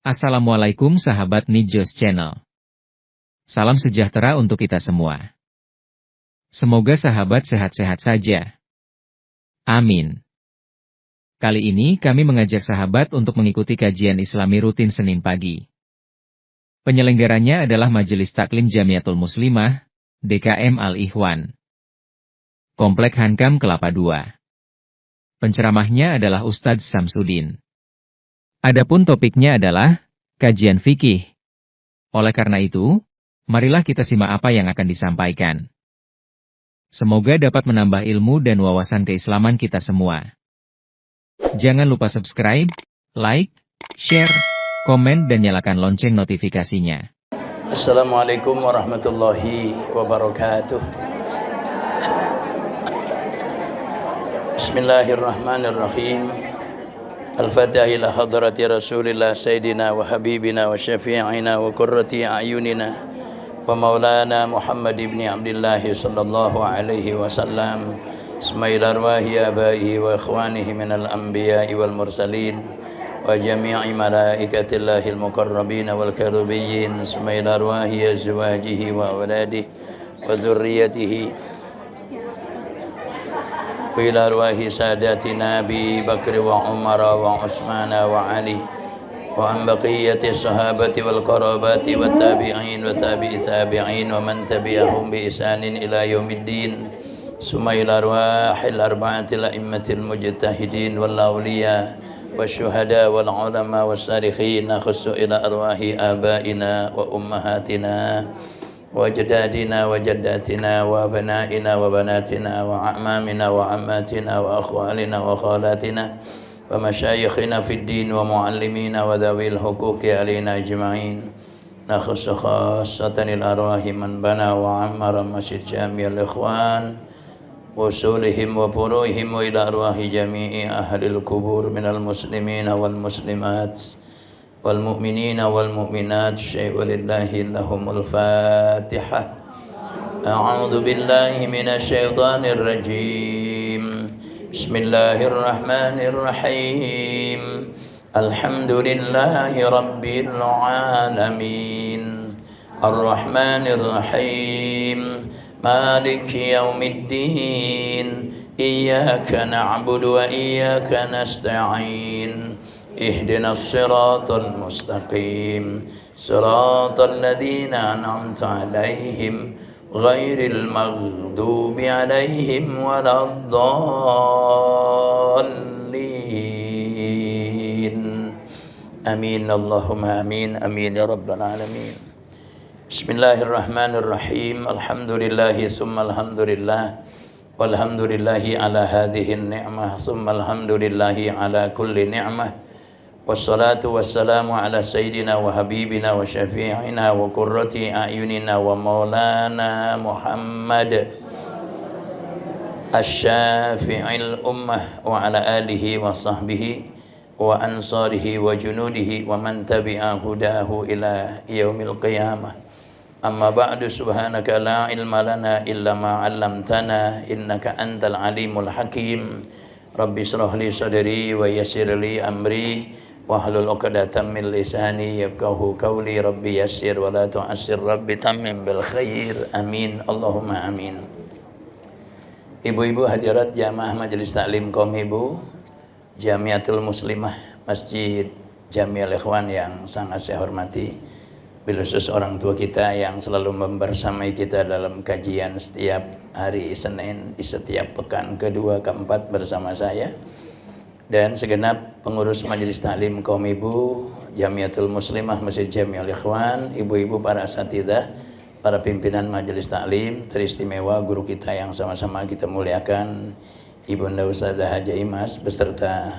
Assalamualaikum sahabat Nijos Channel. Salam sejahtera untuk kita semua. Semoga sahabat sehat-sehat saja. Amin. Kali ini kami mengajak sahabat untuk mengikuti kajian Islami rutin Senin pagi. Penyelenggaranya adalah Majelis Taklim Jamiatul Muslimah, DKM Al-Ikhwan, Komplek Hankam Kelapa II. Penceramahnya adalah Ustadz Samsudin. Adapun topiknya adalah kajian fikih. Oleh karena itu, marilah kita simak apa yang akan disampaikan. Semoga dapat menambah ilmu dan wawasan keislaman kita semua. Jangan lupa subscribe, like, share, komen dan nyalakan lonceng notifikasinya. Assalamualaikum warahmatullahi wabarakatuh. Bismillahirrahmanirrahim. Al-Fatihah ila hadrati Rasulillah Sayyidina wa Habibina wa Syafi'ina wa Qurrati A'yunina wa Maulana Muhammad ibn Abdullah sallallahu alaihi wasallam. Ismail arwahi abaihi wa ikhwanihi minal anbiya'i wal mursalin wa jami'i malaikatillahil muqarrabin wal karubiyyin. Ismail arwahi azwajihi wa awladihi wa dhurriyyatihi ila arwahi sadatina Abi Bakr wa Umar wa Utsman wa Ali wa an baqiyati sahabati wal qarabati wat tabi'in wa tabi'i tabi'in wa man tabi'ahum bi ihsanin ila yaumiddin. Summa ila arwahil arba'atil a'immatil mujtahidin wal awliya wasyuhada wal ulama was salihin. Khussu ila arwahi abaina wa ummahatina وجدادنا وجداتنا وابنائنا وبناتنا وأعمامنا وعماتنا وأخوالنا وخالاتنا ومشايخنا في الدين ومعلمينا وذوي الحقوق علينا أجمعين. نخص خاصة الأرواح من بنى وعمر مسجد جامع الإخوان وصولهم وفروعهم وإلى أرواح جميع أهل القبور من المسلمين والمسلمات والمؤمنين والمؤمنات. شيء ولله لهم الفاتحة. أعوذ بالله من الشيطان الرجيم. بسم الله الرحمن الرحيم. الحمد لله رب العالمين الرحمن الرحيم مالك يوم الدين إياك نعبد وإياك نستعين اهدنا الصراط المستقيم صراط الذين أنعمت عليهم غير المغضوب عليهم ولا الضالين آمين اللهم آمين آمين يا رب العالمين. بسم الله الرحمن الرحيم. الحمد لله ثم الحمد لله والحمد لله على هذه النعمة ثم الحمد لله على كل نعمة. Wassalatu wassalamu ala sayyidina wa habibina wa syafi'ina wa qurrati a'yunina wa maulana Muhammad asy-syafi'il ummah wa ala alihi wa sahbihi wa ansarihi wa junudihi wa man tabi'a hudahu ila yaumil qiyamah. Amma ba'du, subhanaka la ilma lana illa ma 'allamtana innaka antal alimul hakim. Rabbi shrah li sadri wa yassir li amri wahlul 'uqdatam min lisani yafqahu qawli. Rabbi yassir wa la tu'assir, rabbi tammim bil khair. Amin Allahumma amin. Ibu-ibu hadirat jamaah Majelis Taklim kaum ibu Jamiatul Muslimah Masjid Jami'ul Ikhwan yang sangat saya hormati, bil khusus orang tua kita yang selalu membersamai kita dalam kajian setiap hari Senin di setiap pekan kedua keempat bersama saya, dan segenap pengurus Majelis Taklim kaum ibu Jamiatul Muslimah Masjid Jami'ul Ikhwan, ibu-ibu para asatidzah, para pimpinan Majelis Taklim teristimewa, guru kita yang sama-sama kita muliakan, Ibunda Ustazah Haja Imas beserta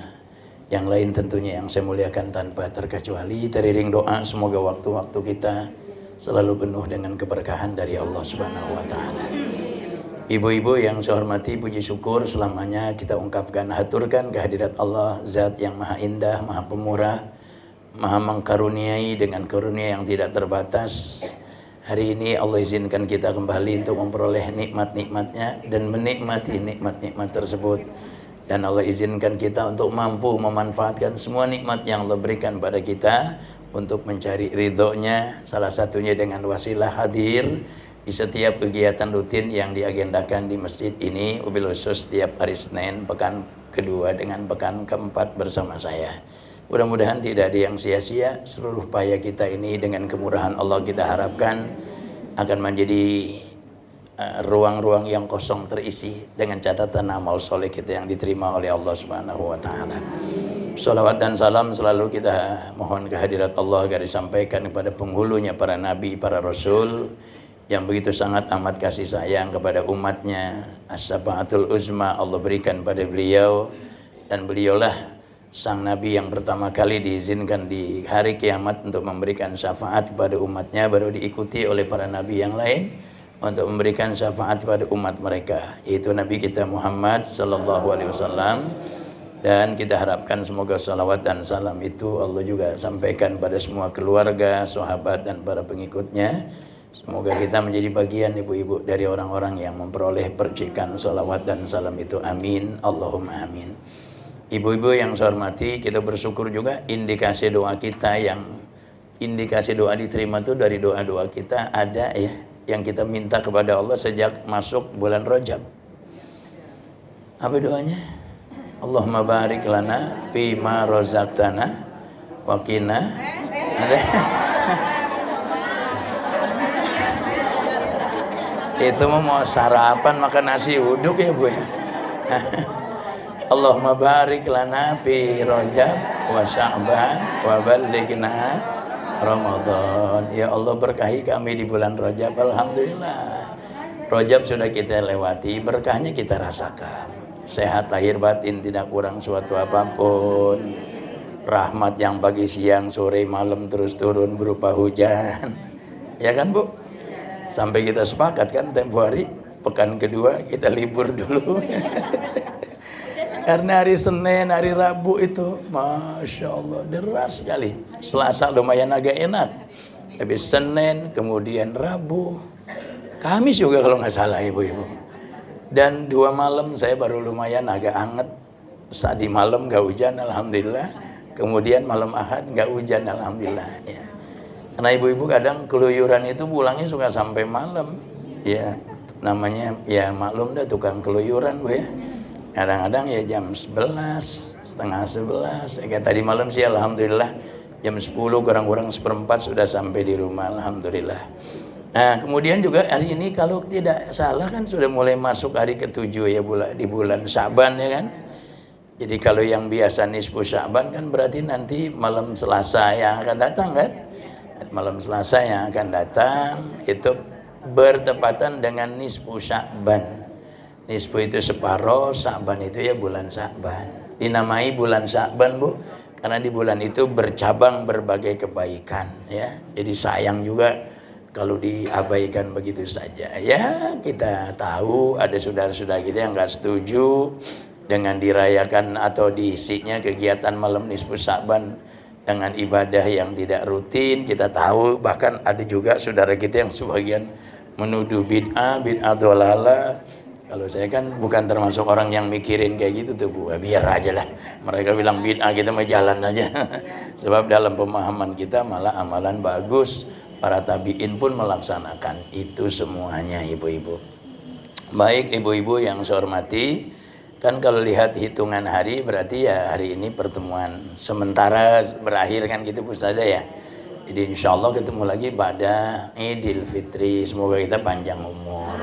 yang lain tentunya yang saya muliakan tanpa terkecuali. Teriring doa semoga waktu-waktu kita selalu penuh dengan keberkahan dari Allah Subhanahu wa taala. Ibu-ibu yang saya hormati, puji syukur selamanya kita ungkapkan, haturkan kehadirat Allah, zat yang maha indah, maha pemurah, maha mengkaruniai dengan karunia yang tidak terbatas. Hari ini Allah izinkan kita kembali untuk memperoleh nikmat-nikmatnya dan menikmati nikmat-nikmat tersebut Dan Allah izinkan kita untuk mampu memanfaatkan semua nikmat yang Allah berikan pada kita untuk mencari ridhonya, salah satunya dengan wasilah hadir di setiap kegiatan rutin yang diagendakan di masjid ini, wabil khusus setiap hari Senin pekan kedua dengan pekan keempat bersama saya. Mudah-mudahan tidak ada yang sia-sia. Seluruh upaya kita ini dengan kemurahan Allah kita harapkan akan menjadi ruang-ruang yang kosong terisi dengan catatan amal soleh kita yang diterima oleh Allah Subhanahu wa taala. Shalawat dan salam selalu kita mohon kehadirat Allah agar disampaikan kepada penghulunya para nabi, para rasul yang begitu sangat amat kasih sayang kepada umatnya. As-syafaatul uzma Allah berikan pada beliau, dan beliaulah sang nabi yang pertama kali diizinkan di hari kiamat untuk memberikan syafaat kepada umatnya, baru diikuti oleh para nabi yang lain untuk memberikan syafaat pada umat mereka, yaitu Nabi kita Muhammad sallallahu alaihi wasallam. Dan kita harapkan semoga salawat dan salam itu Allah juga sampaikan pada semua keluarga, sahabat dan para pengikutnya. Semoga kita menjadi bagian ibu-ibu dari orang-orang yang memperoleh percikan salawat dan salam itu. Amin, Allahumma amin. Ibu-ibu yang saya hormati, kita bersyukur juga indikasi doa kita indikasi doa diterima itu dari doa-doa kita ada ya, yang kita minta kepada Allah sejak masuk bulan Rajab. Apa doanya? Allahumma barik lana fima razaqtana wa qina. Itu mau sarapan makan nasi uduk ya Bu ya. Allahumma barik lana fi Rajab wa Sya'ban wa ballighna Ramadan. Ya Allah, berkahi kami di bulan Rajab. Alhamdulillah, Rajab sudah kita lewati, berkahnya kita rasakan. Sehat lahir batin, tidak kurang suatu apapun. Rahmat yang pagi siang sore malam terus turun berupa hujan. Ya kan Bu? Sampai kita sepakat kan tempo hari pekan kedua kita libur dulu. Karena hari Senin, hari Rabu itu Masya Allah deras sekali. Selasa lumayan agak enak, tapi Senin kemudian Rabu, Kamis juga kalau nggak salah ibu-ibu. Dan 2 malam saya baru lumayan agak anget. Saat di malam nggak hujan Alhamdulillah. Kemudian malam Ahad nggak hujan Alhamdulillah ya. Karena ibu-ibu kadang keluyuran itu pulangnya suka sampai malam ya. Namanya ya maklum dah tukang keluyuran Bu ya. Kadang-kadang ya jam 11, setengah 11. Kayak tadi malam sih Alhamdulillah jam 10 kurang-kurang seperempat sudah sampai di rumah Alhamdulillah. Nah kemudian juga hari ini kalau tidak salah kan sudah mulai masuk hari ke-7 ya di bulan Sya'ban ya kan. Jadi kalau yang biasa nisfu Sya'ban kan berarti nanti malam Selasa yang akan datang kan. Malam Selasa yang akan datang itu bertepatan dengan nisfu Sya'ban. Nisfu itu separuh, Sya'ban itu ya bulan Sya'ban. Dinamai bulan Sya'ban Bu, karena di bulan itu bercabang berbagai kebaikan ya. Jadi sayang juga kalau diabaikan begitu saja ya. Kita tahu ada saudara-saudara kita yang nggak setuju dengan dirayakan atau diisinya kegiatan malam nisfu Sya'ban dengan ibadah yang tidak rutin. Kita tahu bahkan ada juga saudara kita yang sebagian menuduh bid'ah dhalalah. Kalau saya kan bukan termasuk orang yang mikirin kayak gitu tuh Bu, biar aja lah. Mereka bilang bid'ah, kita mau jalan aja. Sebab dalam pemahaman kita malah amalan bagus. Para tabi'in pun melaksanakan itu semuanya ibu-ibu. Baik ibu-ibu yang saya hormati, kan kalau lihat hitungan hari berarti ya hari ini pertemuan sementara berakhir kan gitu Bu Ustazah ya. Jadi insya Allah ketemu lagi pada Idul Fitri. Semoga kita panjang umur.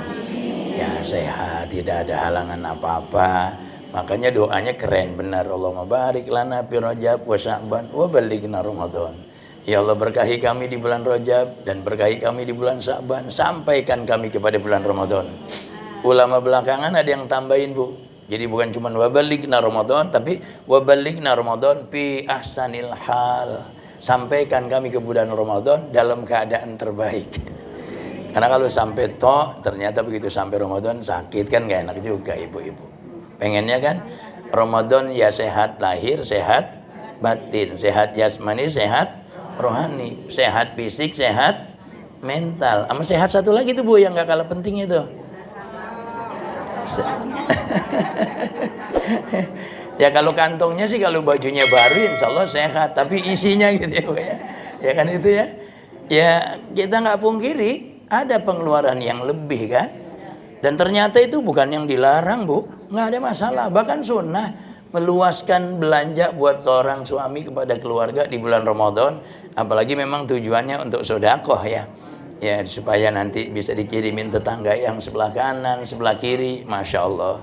Ya sehat, tidak ada halangan apa-apa. Makanya doanya keren benar. Allahumma barik lana fi Rajab wa Sya'ban wa ballighna Ramadan. Ya Allah, berkahi kami di bulan Rajab dan berkahi kami di bulan Sya'ban, sampaikan kami kepada bulan Ramadan. Ulama belakangan ada yang tambahin Bu. Jadi bukan cuma wa ballighna Ramadan, tapi wa ballighna Ramadan fi ahsanil hal. Sampaikan kami ke bulan Ramadan dalam keadaan terbaik. Karena kalau sampai ternyata begitu sampai Ramadan sakit kan gak enak juga ibu-ibu. Pengennya kan Ramadan ya sehat lahir, sehat batin, sehat jasmani, sehat rohani, sehat fisik, sehat mental. Sama sehat satu lagi tuh Bu yang gak kalah penting itu. Ya kalau kantongnya sih, kalau bajunya baru insya Allah sehat, tapi isinya gitu ya Bu ya. Ya kan itu ya. Ya kita nggak pungkiri ada pengeluaran yang lebih kan. Dan ternyata itu bukan yang dilarang Bu, nggak ada masalah, bahkan sunnah meluaskan belanja buat seorang suami kepada keluarga di bulan Ramadan, apalagi memang tujuannya untuk sedekah ya. Ya supaya nanti bisa dikirimin tetangga yang sebelah kanan, sebelah kiri, Masya Allah.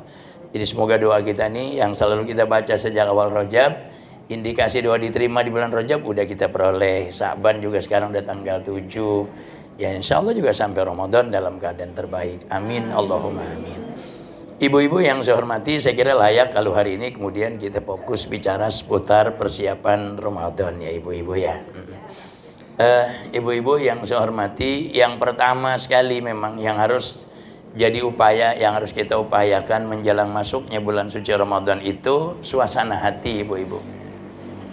Jadi semoga doa kita nih yang selalu kita baca sejak awal Rajab, indikasi doa diterima di bulan Rajab udah kita peroleh. Sa'ban juga sekarang udah tanggal 7. Ya insya Allah juga sampai Ramadan dalam keadaan terbaik. Amin, Allahumma amin. Ibu-ibu yang saya hormati, saya kira layak kalau hari ini kemudian kita fokus bicara seputar persiapan Ramadan ya ibu-ibu ya. Ibu-ibu yang saya hormati, yang pertama sekali memang yang harus jadi upaya, yang harus kita upayakan menjelang masuknya bulan suci Ramadan itu suasana hati ibu-ibu.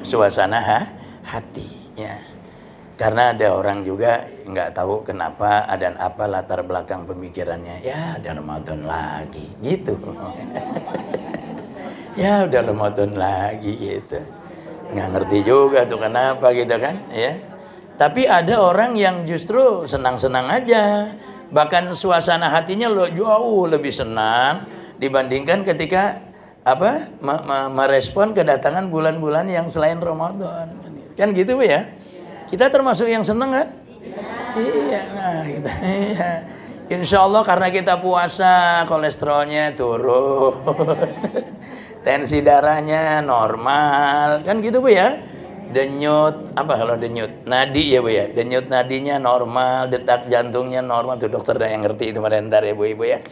Suasana hati ya. Karena ada orang juga nggak tahu kenapa dan apa latar belakang pemikirannya. Ya ada Ramadan lagi gitu. Ya udah Ramadan lagi gitu. Nggak ngerti juga tuh kenapa gitu kan ya. Tapi ada orang yang justru senang-senang aja. Bahkan suasana hatinya jauh lebih senang dibandingkan ketika merespon kedatangan bulan-bulan yang selain Ramadan. Kan gitu Bu ya. Kita termasuk yang senang kan? Iya, nah kita iya. Insya Allah karena kita puasa kolesterolnya turun, tensi darahnya normal, kan gitu Bu ya? Denyut, apa kalau denyut? Nadi ya Bu ya? Denyut nadinya normal, detak jantungnya normal, tuh dokter yang ngerti itu ntar ya Bu Ibu ya.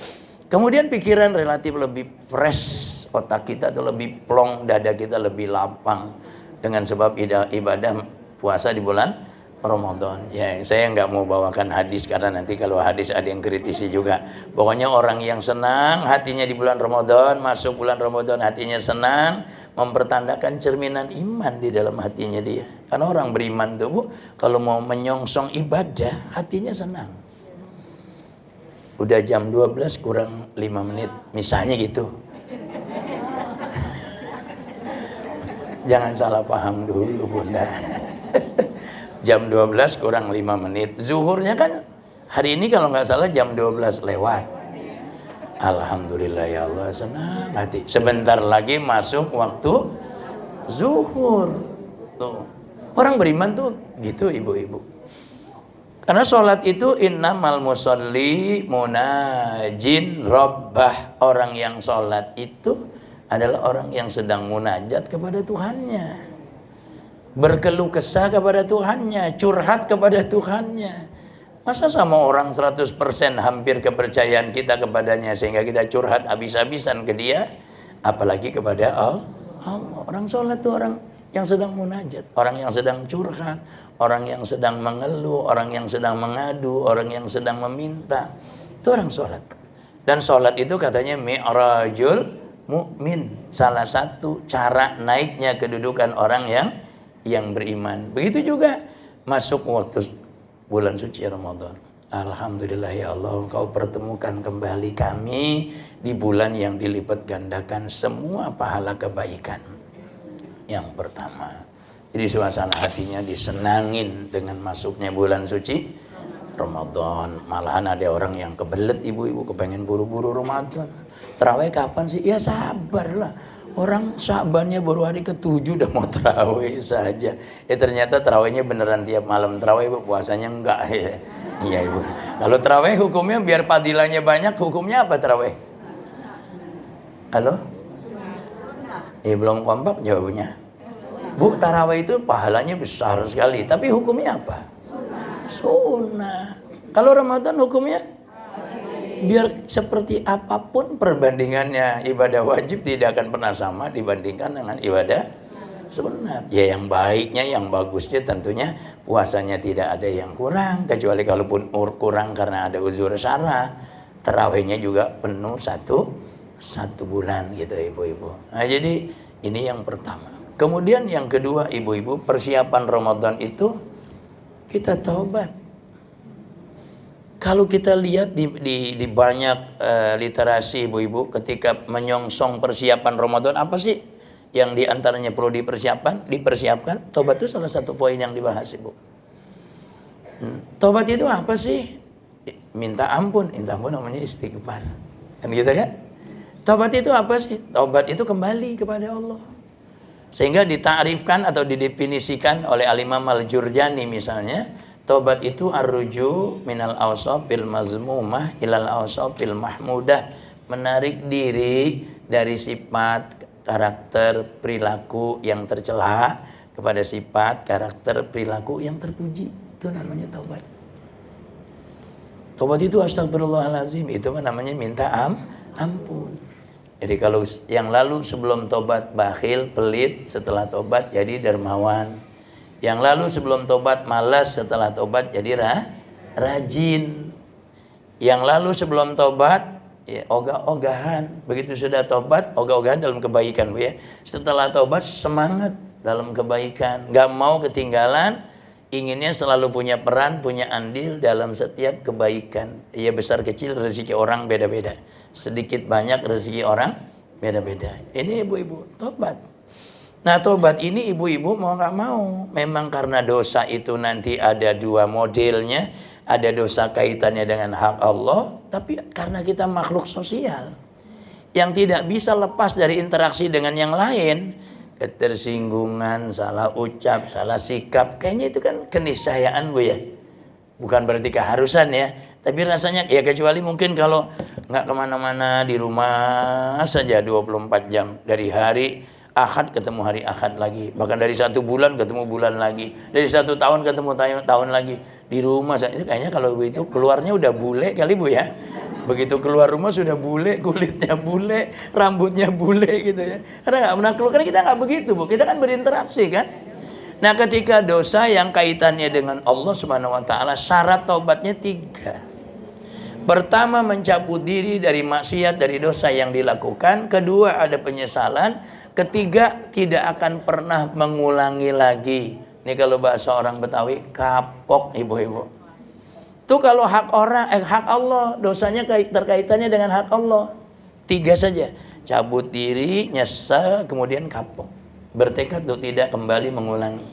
Kemudian pikiran relatif lebih fresh, otak kita tuh lebih plong, dada kita lebih lapang dengan sebab ibadah puasa di bulan Ramadan. Ya, saya nggak mau bawakan hadis karena nanti kalau hadis ada yang kritisi juga. Pokoknya orang yang senang hatinya di bulan Ramadan, masuk bulan Ramadan hatinya senang, mempertandakan cerminan iman di dalam hatinya dia. Karena orang beriman tuh Bu, kalau mau menyongsong ibadah, hatinya senang. Udah jam 12 kurang 5 menit, misalnya gitu. Jangan salah paham dulu Bunda. Jam 12 kurang 5 menit. Zuhurnya kan hari ini kalau nggak salah jam 12 lewat. Alhamdulillah ya Allah, senang hati. Sebentar lagi masuk waktu zuhur. Tuh. Orang beriman tuh gitu ibu-ibu. Karena sholat itu innamal musolli munajin rabbah. Orang yang sholat itu adalah orang yang sedang munajat kepada Tuhannya, berkeluh kesah kepada Tuhannya, curhat kepada Tuhannya. Masa sama orang 100% hampir kepercayaan kita kepadanya sehingga kita curhat habis-habisan ke dia, apalagi kepada Allah. Orang sholat itu orang yang sedang munajat, orang yang sedang curhat, orang yang sedang mengeluh, orang yang sedang mengadu, orang yang sedang meminta. Itu orang sholat. Dan sholat itu katanya mi'rajul mukmin, salah satu cara naiknya kedudukan orang yang beriman. Begitu juga masuk waktu bulan suci Ramadan. Alhamdulillah ya Allah, Engkau pertemukan kembali kami di bulan yang dilipat gandakan semua pahala kebaikan. Yang pertama, jadi suasana hatinya disenangin dengan masuknya bulan suci Ramadan. Malahan ada orang yang kebelet ibu-ibu, kepengen buru-buru Ramadan. Terawih kapan sih? Ya sabarlah. Orang Syabannya baru hari ke-7 udah mau terawih saja. Ternyata terawihnya beneran tiap malam terawih, Bu. Puasanya enggak ya. Iya Ibu. Kalau terawih hukumnya biar padilanya banyak, hukumnya apa terawih? Halo? Belum kompak jawabannya. Bu, tarawih itu pahalanya besar sekali, tapi hukumnya apa? Sunnah. Kalau Ramadan hukumnya? Biar seperti apapun perbandingannya, ibadah wajib tidak akan pernah sama dibandingkan dengan ibadah sunat. Ya yang baiknya, yang bagusnya tentunya puasanya tidak ada yang kurang, kecuali kalaupun kurang karena ada uzur syara, tarawihnya juga penuh satu bulan gitu ibu-ibu. Nah jadi ini yang pertama. Kemudian yang kedua ibu-ibu, persiapan Ramadan itu kita taubat. Kalau kita lihat di banyak literasi ibu-ibu, ketika menyongsong persiapan Ramadan, apa sih yang diantaranya perlu dipersiapkan? Tobat itu salah satu poin yang dibahas, ibu. Tobat itu apa sih? Minta ampun namanya istighfar. Kan gitu kan? Tobat itu apa sih? Tobat itu kembali kepada Allah. Sehingga ditarifkan atau didefinisikan oleh Al-Imam Al-Jurjani misalnya, tobat itu arruju minal awsafil mazmumah ilal awsafil mahmudah, menarik diri dari sifat, karakter, perilaku yang tercela kepada sifat, karakter, perilaku yang terpuji. Itu namanya tobat. Tobat itu astagfirullahalazim, itu namanya minta ampun. Jadi kalau yang lalu sebelum tobat bakhil, pelit, setelah tobat jadi dermawan. Yang lalu sebelum tobat malas, setelah tobat jadi rajin. Yang lalu sebelum tobat ya ogah-ogahan. Begitu sudah tobat, ogah-ogahan dalam kebaikan, Bu ya. Setelah tobat semangat dalam kebaikan, gak mau ketinggalan, inginnya selalu punya peran, punya andil dalam setiap kebaikan. Ya besar kecil rezeki orang beda-beda. Sedikit banyak rezeki orang beda-beda. Ini ibu-ibu tobat. Nah tobat ini ibu-ibu mau gak mau, memang karena dosa itu nanti ada dua modelnya. Ada dosa kaitannya dengan hak Allah, tapi karena kita makhluk sosial yang tidak bisa lepas dari interaksi dengan yang lain, ketersinggungan, salah ucap, salah sikap, kayaknya itu kan keniscayaan, Bu ya. Bukan berarti keharusan ya, tapi rasanya ya kecuali mungkin kalau nggak kemana-mana, di rumah saja 24 jam, dari hari Ahad ketemu hari Ahad lagi, bahkan dari 1 bulan ketemu bulan lagi, dari 1 tahun ketemu tahun lagi, di rumah saja. Kayaknya kalau itu keluarnya udah bule kali, Bu ya. Begitu keluar rumah sudah bule, kulitnya bule, rambutnya bule gitu ya. Karena nggak pernah keluar, karena kita nggak begitu, Bu. Kita kan berinteraksi kan. Nah ketika dosa yang kaitannya dengan Allah Subhanahu Wa Taala, syarat taubatnya 3. Pertama, mencabut diri dari maksiat, dari dosa yang dilakukan. Kedua, ada penyesalan. Ketiga, tidak akan pernah mengulangi lagi. Ini kalau bahasa orang Betawi, kapok ibu-ibu. Itu kalau hak orang, hak Allah, dosanya terkaitannya dengan hak Allah. 3 saja. Cabut diri, nyesal, kemudian kapok. Bertekad untuk tidak kembali mengulangi.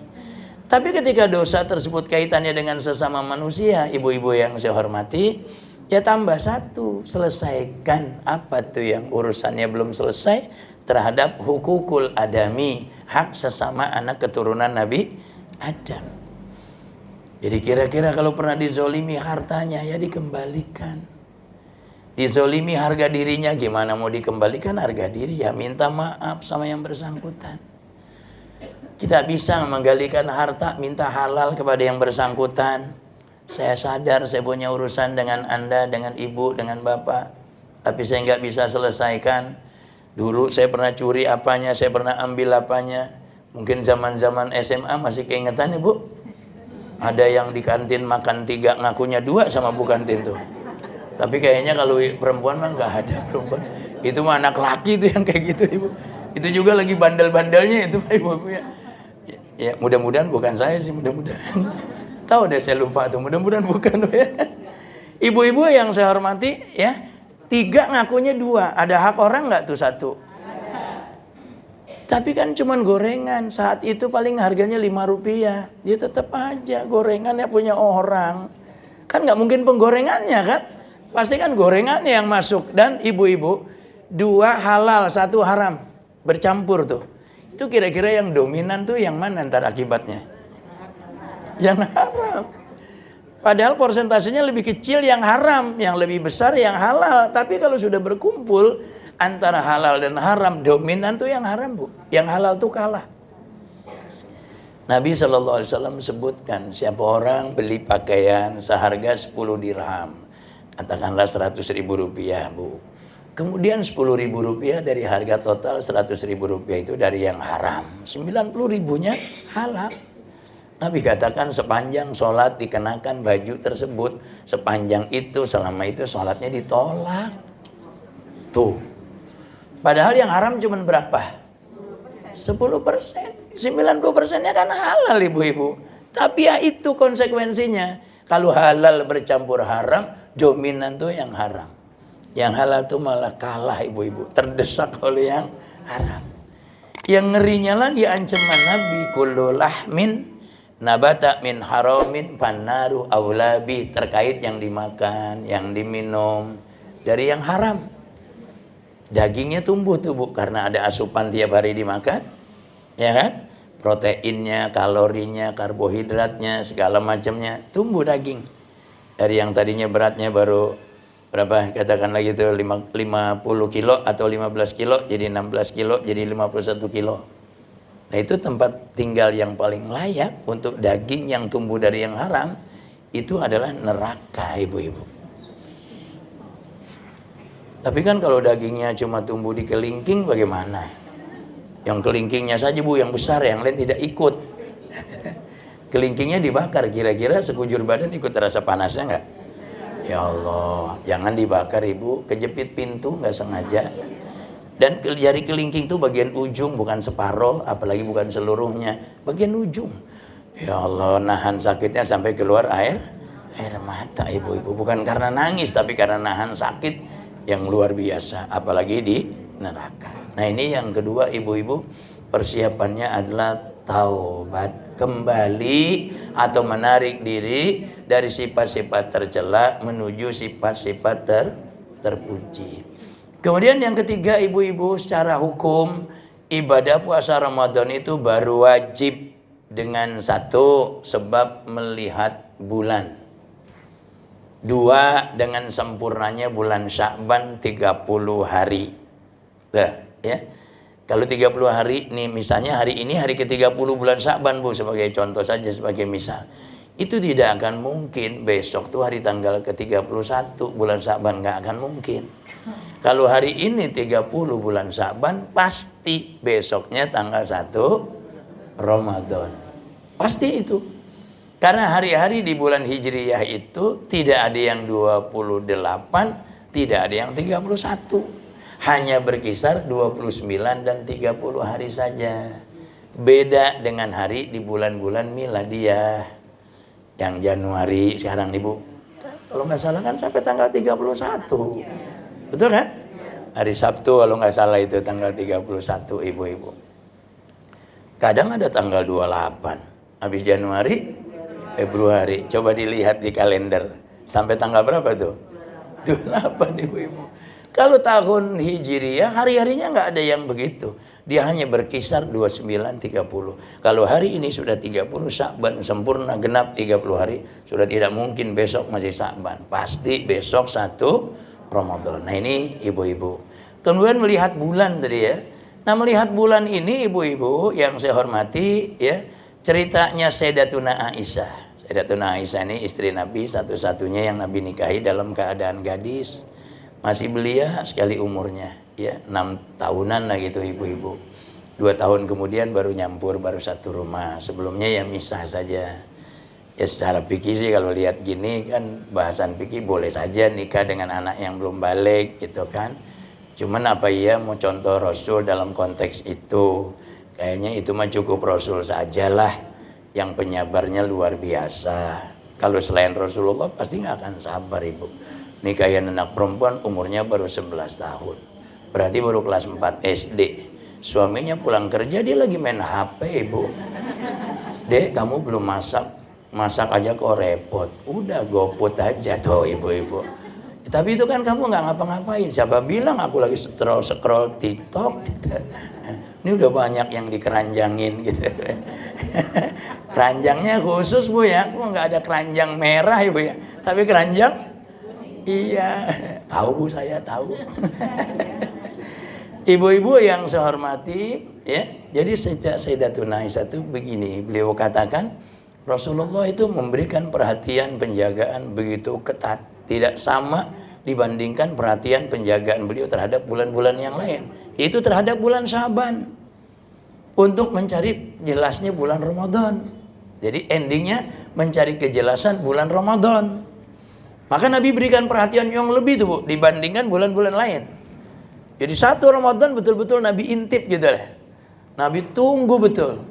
Tapi ketika dosa tersebut kaitannya dengan sesama manusia, ibu-ibu yang saya hormati, ya tambah 1, selesaikan apa tuh yang urusannya belum selesai terhadap hukukul adami, hak sesama anak keturunan Nabi Adam. Jadi kira-kira kalau pernah dizolimi hartanya, ya dikembalikan. Dizolimi harga dirinya, gimana mau dikembalikan harga diri? Ya minta maaf sama yang bersangkutan. Kita bisa menggalikan harta, minta halal kepada yang bersangkutan. Saya sadar saya punya urusan dengan Anda, dengan ibu, dengan bapak, tapi saya nggak bisa selesaikan. Dulu saya pernah curi apanya, saya pernah ambil apanya. Mungkin zaman-zaman SMA masih keingetan, Ibu. Ada yang di kantin makan 3, ngakunya 2 sama Bu kantin tuh. Tapi kayaknya kalau perempuan mah nggak ada perempuan. Itu mah anak laki tuh yang kayak gitu, Ibu. Itu juga lagi bandel-bandelnya itu, Ibu ya. Ya mudah-mudahan bukan saya sih, mudah-mudahan. Tahu deh saya lupa tuh, mudah-mudahan bukan ya. Ibu-ibu yang saya hormati ya, 3 ngakunya 2. Ada hak orang nggak tuh 1? Tapi kan cuman gorengan, saat itu paling harganya Rp5. Ya tetap aja gorengannya punya orang. Kan nggak mungkin penggorengannya kan? Pasti kan gorengannya yang masuk. Dan ibu-ibu, 2 halal, 1 haram. Bercampur tuh. Itu kira-kira yang dominan tuh yang mana ntar akibatnya? Yang haram. Padahal persentasenya lebih kecil yang haram, yang lebih besar yang halal. Tapi kalau sudah berkumpul antara halal dan haram, dominan tuh yang haram, Bu. Yang halal tuh kalah. Nabi SAW sebutkan, siapa orang beli pakaian seharga 10 dirham, katakanlah Rp100.000, Bu. Kemudian Rp10.000 dari harga total Rp100.000 itu dari yang haram. 90.000-nya halal. Nabi katakan sepanjang sholat dikenakan baju tersebut, sepanjang itu, selama itu sholatnya ditolak. Tuh. Padahal yang haram cuma berapa? 10%. 90%-nya kan halal, ibu-ibu. Tapi ya itu konsekuensinya. Kalau halal bercampur haram, dominan tuh yang haram. Yang halal tuh malah kalah ibu-ibu, terdesak oleh yang haram. Yang ngerinya lagi ancaman Nabi, kullu lahmin nabata min haramin pannaru aulabi, terkait yang dimakan, yang diminum dari yang haram. Dagingnya tumbuh tuh Bu, karena ada asupan tiap hari dimakan, ya kan? Proteinnya, kalorinya, karbohidratnya, segala macamnya tumbuh daging. Dari yang tadinya beratnya baru berapa, katakan lagi itu 50 kilo atau 15 kilo jadi 16 kilo jadi 51 kilo. Nah itu tempat tinggal yang paling layak untuk daging yang tumbuh dari yang haram itu adalah neraka ibu-ibu. Tapi kan kalau dagingnya cuma tumbuh di kelingking bagaimana? Yang kelingkingnya saja Bu yang besar, yang lain tidak ikut. Kelingkingnya dibakar, kira-kira sekujur badan ikut terasa panasnya enggak? Ya Allah, jangan dibakar Ibu, kejepit pintu nggak sengaja. Dan jari kelingking itu bagian ujung, bukan separoh, apalagi bukan seluruhnya, bagian ujung. Ya Allah, nahan sakitnya sampai keluar air mata ibu-ibu, bukan karena nangis tapi karena nahan sakit yang luar biasa, apalagi di neraka. Nah ini yang kedua ibu-ibu, persiapannya adalah taubat, kembali atau menarik diri dari sifat-sifat tercela menuju sifat-sifat terpuji. Kemudian yang ketiga ibu-ibu, secara hukum ibadah puasa Ramadan itu baru wajib dengan satu, sebab melihat bulan. Dua, dengan sempurnanya bulan Sya'ban 30 hari. Nah, ya. Kalau 30 hari nih, misalnya hari ini hari ke-30 bulan Sya'ban Bu, sebagai contoh saja, sebagai misal. Itu tidak akan mungkin besok tuh hari tanggal ke-31 bulan Sya'ban, nggak akan mungkin. Kalau hari ini 30 bulan Sya'ban, pasti besoknya tanggal 1 Ramadan. Pasti itu. Karena hari-hari di bulan Hijriyah itu tidak ada yang 28, tidak ada yang 31. Hanya berkisar 29 dan 30 hari saja. Beda dengan hari di bulan-bulan miladiyah. Yang Januari sekarang nih Bu, kalau nggak salah kan sampai tanggal 31. Betul kan? Hari Sabtu kalau nggak salah itu tanggal 31 ibu-ibu. Kadang ada tanggal 28. Habis Januari, Februari. Coba dilihat di kalender. Sampai tanggal berapa tuh? 28 ibu-ibu. Kalau tahun Hijriyah hari-harinya nggak ada yang begitu. Dia hanya berkisar 29, 30. Kalau hari ini sudah 30 Sya'ban sempurna genap 30 hari, sudah tidak mungkin besok masih Sya'ban. Pasti besok 1 Ramadan. Nah ini ibu-ibu. Kemudian melihat bulan tadi ya. Nah melihat bulan ini ibu-ibu yang saya hormati ya, ceritanya Sayyidatuna Aisyah. Sayyidatuna Aisyah ini istri Nabi satu-satunya yang Nabi nikahi dalam keadaan gadis. Masih belia sekali umurnya, ya 6 tahunan lah gitu ibu-ibu. 2 tahun kemudian baru nyampur, baru satu rumah. Sebelumnya ya misah saja. Ya secara fikih sih kalau lihat gini kan bahasan fikih boleh saja nikah dengan anak yang belum balik gitu kan. Cuman apa ya mau contoh Rasul dalam konteks itu? Kayaknya itu mah cukup Rasul sajalah yang penyabarnya luar biasa. Kalau selain Rasulullah pasti nggak akan sabar ibu. Nikahin anak perempuan umurnya baru 11 tahun. Berarti baru kelas 4 SD. Suaminya pulang kerja dia lagi main HP ibu. Dek kamu belum masak. Masak aja kok repot. Udah GoFood aja tuh ibu-ibu. Tapi itu kan kamu nggak ngapa-ngapain. Siapa bilang aku lagi scroll TikTok gitu. Ini udah banyak yang dikeranjangin gitu. Keranjangnya khusus Bu ya. Kok nggak ada keranjang merah ibu ya. Tapi keranjang iya, tahu Bu, saya tahu. Ibu-ibu yang saya hormati, ya. Jadi sejak Sayyidatuna Aisyah itu begini, beliau katakan Rasulullah itu memberikan perhatian penjagaan begitu ketat, tidak sama dibandingkan perhatian penjagaan beliau terhadap bulan-bulan yang lain. Itu terhadap bulan Sya'ban. Untuk mencari jelasnya bulan Ramadan. Jadi endingnya mencari kejelasan bulan Ramadan. Maka Nabi berikan perhatian yang lebih tuh Bu, dibandingkan bulan-bulan lain. Jadi 1 Ramadan betul-betul Nabi intip gitu lah. Nabi tunggu betul.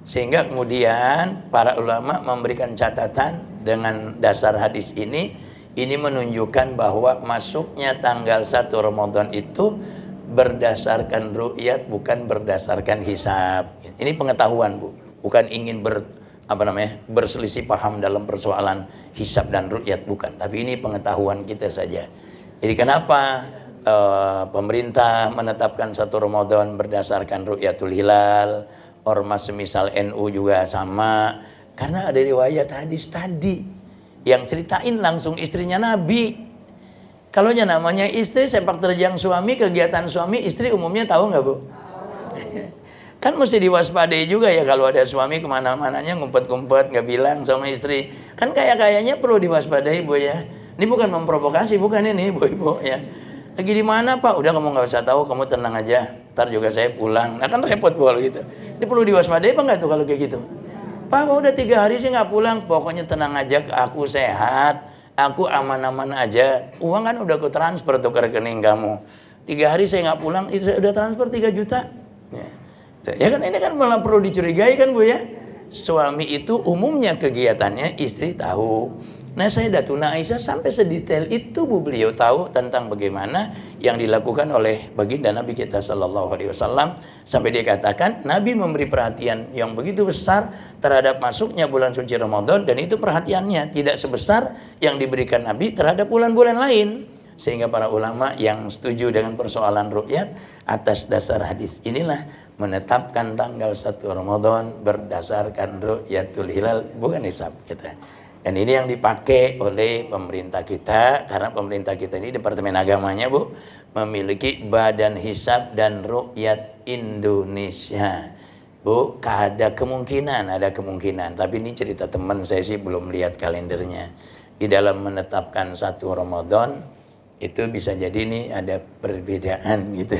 Sehingga kemudian para ulama memberikan catatan dengan dasar hadis ini, Ini menunjukkan bahwa masuknya tanggal 1 Ramadan itu berdasarkan ru'yat, bukan berdasarkan hisab. Ini pengetahuan, Bu. Bukan ingin berselisih paham dalam persoalan hisab dan ru'yat, bukan. Tapi ini pengetahuan kita saja. Jadi kenapa pemerintah menetapkan 1 Ramadan berdasarkan ru'yatul hilal, ormas semisal NU juga sama, karena ada riwayat hadis tadi yang ceritain langsung istrinya Nabi. Kalau namanya istri, sepak terjang suami, kegiatan suami, istri umumnya tahu nggak, Bu? Kan mesti diwaspadai juga ya kalau ada suami kemana-mananya ngumpet-ngumpet nggak bilang sama istri. Kan kayaknya perlu diwaspadai, Bu ya. Ini bukan memprovokasi, bukan ini, Bu ya. Lagi di mana, Pak? Udah, kamu nggak usah tahu, kamu tenang aja. Ntar juga saya pulang. Nah kan repot, Bu, kalau gitu. Ini perlu diwaspadai apa nggak tuh kalau kayak gitu? Pak, udah 3 hari sih nggak pulang. Pokoknya tenang aja, aku sehat, aku aman-aman aja. Uang kan udah aku transfer tuh ke rekening kamu. 3 hari saya nggak pulang, itu saya udah transfer 3 juta. Ya kan, ini kan malah perlu dicurigai kan, Bu ya. Suami itu umumnya kegiatannya istri tahu. Nah, Sayyidatuna Aisyah sampai sedetail itu, Bu, beliau tahu tentang bagaimana yang dilakukan oleh baginda Nabi kita sallallahu alaihi wasallam, sampai dia katakan Nabi memberi perhatian yang begitu besar terhadap masuknya bulan suci Ramadan, dan itu perhatiannya tidak sebesar yang diberikan Nabi terhadap bulan-bulan lain. Sehingga para ulama yang setuju dengan persoalan ru'yat atas dasar hadis inilah menetapkan tanggal 1 Ramadan berdasarkan ru'yatul hilal, bukan hisab kita. Dan ini yang dipakai oleh pemerintah kita, karena pemerintah kita ini Departemen Agamanya, Bu, memiliki Badan Hisab dan Ru'yat Indonesia. Bu, ada kemungkinan, tapi ini cerita teman saya sih, belum lihat kalendernya. Di dalam menetapkan 1 Ramadan itu bisa jadi nih ada perbedaan gitu.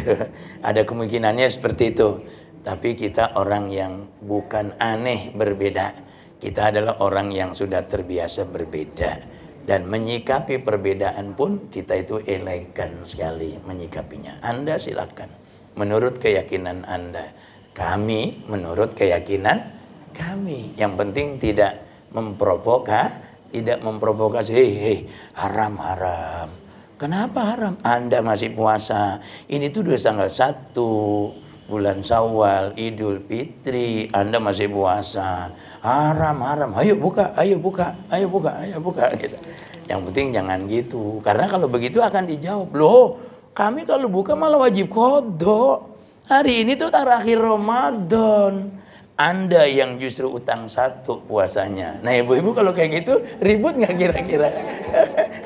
Ada kemungkinannya seperti itu. Tapi kita orang yang bukan aneh berbeda. Kita adalah orang yang sudah terbiasa berbeda, dan menyikapi perbedaan pun kita itu elegan sekali menyikapinya. Anda silakan menurut keyakinan Anda, kami menurut keyakinan kami. Yang penting tidak memprovokasi. Hei, haram. Kenapa haram? Anda masih puasa. Ini tuh tanggal 1 bulan Syawal, Idul Fitri, Anda masih puasa. Haram. Ayo buka gitu. Yang penting jangan gitu. Karena kalau begitu akan dijawab, loh, kami kalau buka malah wajib qadha. Hari ini tuh terakhir Ramadan. Anda yang justru utang 1 puasanya. Nah, ibu-ibu kalau kayak gitu ribut nggak kira-kira?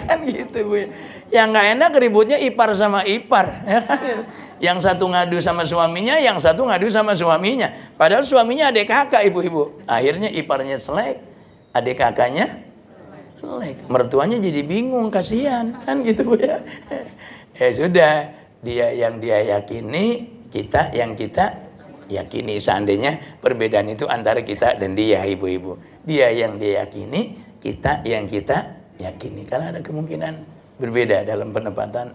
Kan gitu, Bu. Yang nggak enak ributnya ipar sama ipar. Yang satu ngadu sama suaminya, yang satu ngadu sama suaminya. Padahal suaminya adik kakak, ibu-ibu. Akhirnya iparnya selek, adik kakaknya selek. Mertuanya jadi bingung, kasihan. Kan gitu, Bu ya. Ya sudah, dia yang dia yakini, kita yang kita yakini. Seandainya perbedaan itu antara kita dan dia, ibu-ibu. Dia yang dia yakini, kita yang kita yakini. Karena ada kemungkinan berbeda dalam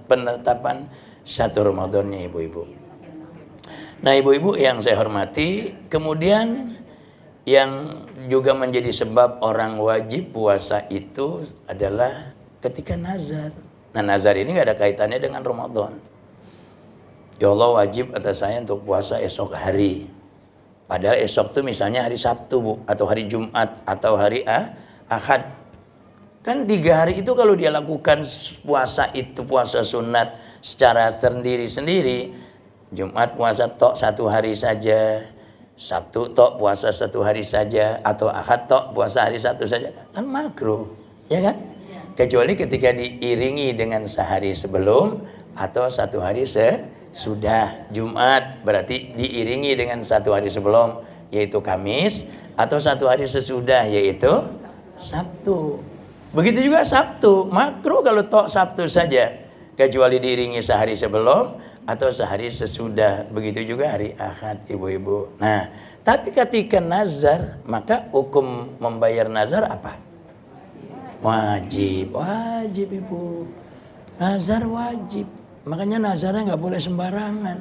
penetapan 1 Ramadannya, ibu-ibu. Nah, ibu-ibu yang saya hormati, kemudian yang juga menjadi sebab orang wajib puasa itu adalah ketika nazar. Nah, nazar ini nggak ada kaitannya dengan Ramadan. Ya Allah, wajib atas saya untuk puasa esok hari. Padahal esok itu misalnya hari Sabtu, Bu, atau hari Jumat, atau hari Ahad. Kan 3 hari itu kalau dia lakukan puasa itu, puasa sunat secara sendiri-sendiri, Jumat puasa tok 1 hari saja, Sabtu tok puasa 1 hari saja, atau Ahad tok puasa hari 1 saja, kan makruh, ya kan? Kecuali ketika diiringi dengan sehari sebelum atau 1 hari sesudah. Jumat berarti diiringi dengan 1 hari sebelum, yaitu Kamis, atau 1 hari sesudah, yaitu Sabtu. Begitu juga Sabtu, makruh kalau tok Sabtu saja, kecuali diiringi sehari sebelum atau sehari sesudah. Begitu juga hari Ahad, ibu-ibu. Nah, tapi ketika nazar, maka hukum membayar nazar apa? Wajib, ibu. Nazar wajib. Makanya nazarnya nggak boleh sembarangan.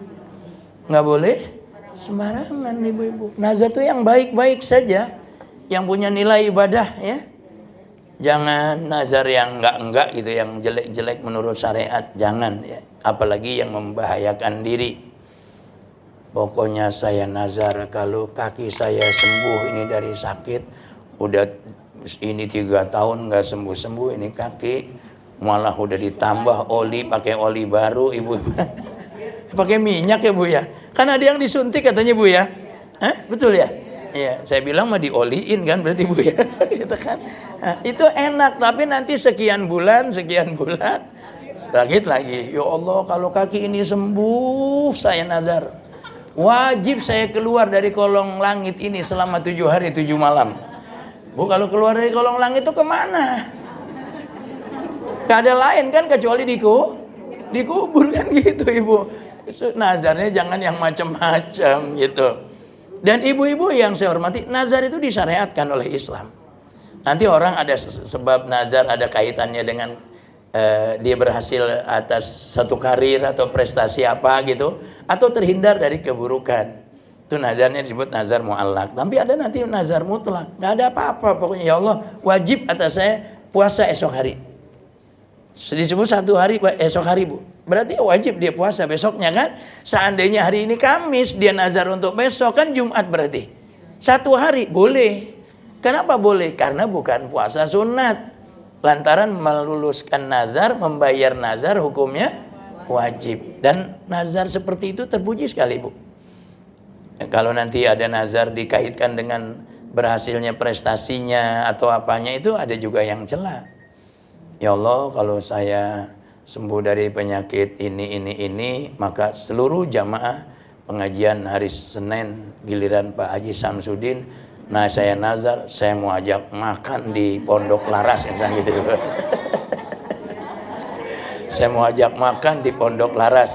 Nggak boleh sembarangan, ibu-ibu. Nazar itu yang baik-baik saja, yang punya nilai ibadah, ya. Jangan nazar yang enggak gitu, yang jelek-jelek menurut syariat, jangan ya. Apalagi yang membahayakan diri. Pokoknya saya nazar kalau kaki saya sembuh ini dari sakit, udah ini 3 tahun nggak sembuh-sembuh ini kaki, malah udah ditambah oli, pakai oli baru ibu. Pakai minyak ya bu ya, kan ada yang disuntik katanya bu ya. Betul ya? Iya, saya bilang mah dioliin kan berarti bu ya. Gitu kan. Nah, itu enak, tapi nanti sekian bulan sakit lagi. Ya Allah, kalau kaki ini sembuh saya nazar, wajib saya keluar dari kolong langit ini selama 7 hari 7 malam. Bu, kalau keluar dari kolong langit itu kemana? Gak ada lain kan kecuali dikubur kan gitu ibu. Nazarnya jangan yang macam-macam gitu. Dan ibu-ibu yang saya hormati, nazar itu disyariatkan oleh Islam. Nanti orang ada sebab nazar ada kaitannya dengan dia berhasil atas satu karir atau prestasi apa gitu, atau terhindar dari keburukan. Itu nazarnya disebut nazar mu'allaq. Tapi ada nanti nazar mutlak, nggak ada apa-apa, pokoknya ya Allah wajib atas saya puasa esok hari. Disebut 1 hari esok hari bu, berarti wajib dia puasa besoknya kan. Seandainya hari ini Kamis, dia nazar untuk besok kan Jumat, berarti 1 hari boleh. Kenapa boleh? Karena bukan puasa sunat. Lantaran meluluskan nazar, membayar nazar hukumnya wajib. Dan nazar seperti itu terpuji sekali bu. Kalau nanti ada nazar dikaitkan dengan berhasilnya prestasinya atau apanya, itu ada juga yang celah. Ya Allah, kalau saya sembuh dari penyakit ini, maka seluruh jamaah pengajian hari Senin giliran Pak Haji Samsudin, nah saya nazar, saya mau ajak makan di Pondok Laras misalnya gitu. Saya mau ajak makan di Pondok Laras.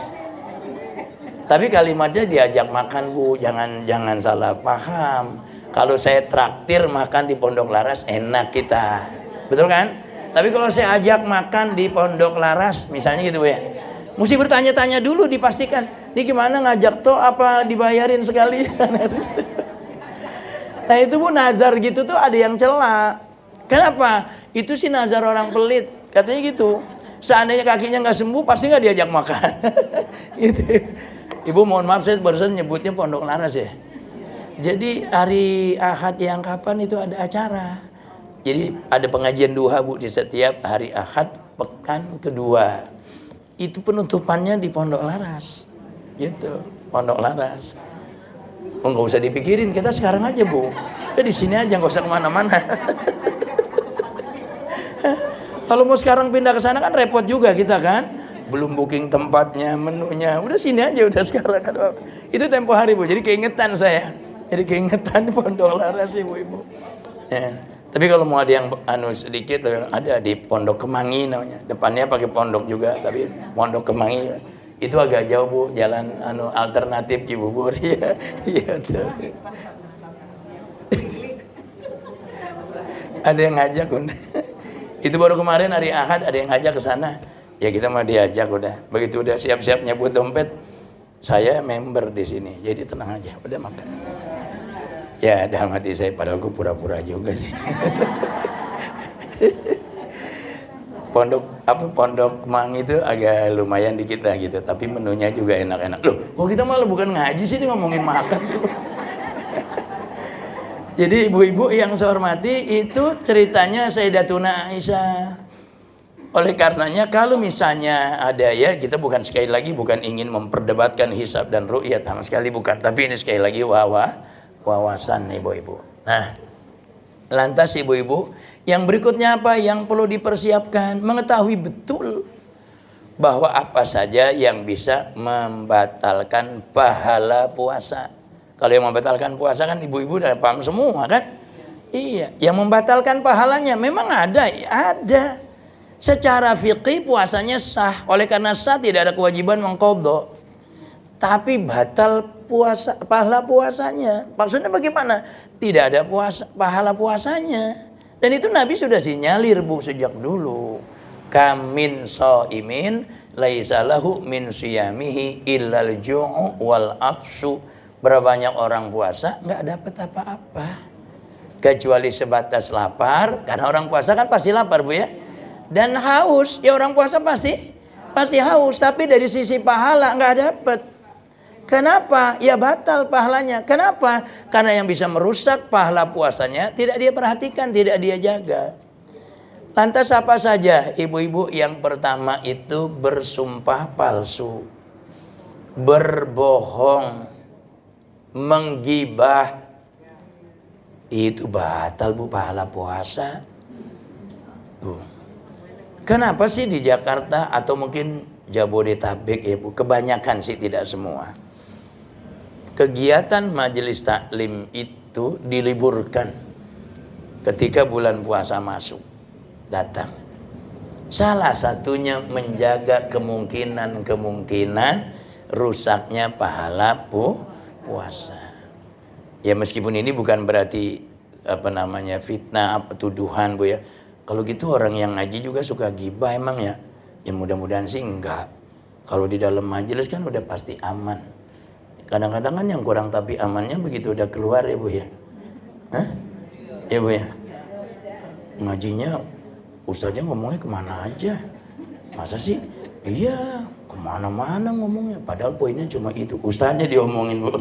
Tapi kalimatnya diajak makan bu, jangan salah paham. Kalau saya traktir makan di Pondok Laras enak kita, betul kan? Tapi kalau saya ajak makan di Pondok Laras misalnya gitu ya, mesti bertanya-tanya dulu, dipastikan ini gimana ngajak toh apa dibayarin sekalian. Nah itu bu, nazar gitu tuh ada yang cela. Kenapa? Itu sih nazar orang pelit, katanya gitu. Seandainya kakinya nggak sembuh pasti nggak diajak makan. Gitu. Ibu mohon maaf, saya barusan nyebutnya Pondok Laras ya. Jadi hari Ahad yang kapan itu ada acara. Jadi ada pengajian duha bu di setiap hari Ahad pekan kedua. Itu penutupannya di Pondok Laras. Gitu, Pondok Laras. Nggak usah dipikirin, kita sekarang aja bu. Di sini aja, nggak usah kemana-mana. Kalau mau sekarang pindah ke sana kan repot juga kita kan. Belum booking tempatnya, menunya. Udah sini aja, udah sekarang. Itu tempo hari bu. Jadi keingetan saya. Jadi keingetan Pondok Laras ibu-ibu. Ya. Tapi kalau mau ada yang sedikit, ada di Pondok Kemangi namanya. Depannya pakai pondok juga, tapi Pondok Kemangi. Itu agak jauh bu, jalan alternatif Cibubur. Iya, iya tuh. Ada yang ngajak udah. Itu baru kemarin hari Ahad ada yang ngajak ke sana. Ya kita mau diajak udah. Begitu udah siap-siap nyebut dompet, saya member di sini. Jadi tenang aja, udah makan. Ya dalam hati saya, padahal gue pura-pura juga sih. Pondok Mang itu agak lumayan dikit lah gitu, tapi menunya juga enak-enak. Loh, kok kita malah bukan ngaji sih, ini ngomongin makan sih. Jadi ibu-ibu yang saya hormati, itu ceritanya Sayyidatuna Aisyah. Oleh karenanya kalau misalnya ada ya, kita bukan sekali lagi bukan ingin memperdebatkan hisab dan ru'yat, sama sekali bukan. Tapi ini sekali lagi wawasan ibu-ibu. Nah, lantas ibu-ibu, yang berikutnya apa yang perlu dipersiapkan? Mengetahui betul bahwa apa saja yang bisa membatalkan pahala puasa. Kalau yang membatalkan puasa kan ibu-ibu udah paham semua kan? Iya, yang membatalkan pahalanya memang ada. Secara fikih puasanya sah. Oleh karena sah tidak ada kewajiban mengqadha. Tapi batal pahala puasanya. Maksudnya bagaimana? Tidak ada pahala puasanya. Dan itu Nabi sudah sinyalir bu sejak dulu. Kamin shaimin laisa lahu min siyamihi illal ju'u wal atsu. Berapa banyak orang puasa nggak dapat apa-apa. kecuali sebatas lapar, karena orang puasa kan pasti lapar, Bu ya. Dan haus, ya orang puasa pasti haus, tapi dari sisi pahala nggak dapet. Kenapa? Ya batal pahalanya. Kenapa? Karena yang bisa merusak pahala puasanya tidak dia perhatikan, tidak dia jaga. Lantas apa saja ibu-ibu? Yang pertama itu bersumpah palsu, berbohong, menggibah. Itu batal, Bu, pahala puasa. Bu. Kenapa sih di Jakarta atau mungkin Jabodetabek ya, Bu? Kebanyakan sih, tidak semua. Kegiatan majelis taklim itu diliburkan ketika bulan puasa masuk datang. Salah satunya menjaga kemungkinan rusaknya pahala puasa. Ya meskipun ini bukan berarti fitnah, tuduhan, Bu ya. Kalau gitu orang yang ngaji juga suka gibah emang ya. Ya mudah-mudahan sih enggak. Kalau di dalam majelis kan udah pasti aman. Kadang-kadang kan yang kurang tapi amannya begitu udah keluar ya, Bu ya. Hah? Ya, Bu ya. Ngajinya ustaznya ngomongnya kemana aja. Masa sih? Iya, kemana-mana ngomongnya. Padahal poinnya cuma itu. Ustaznya diomongin, Bu.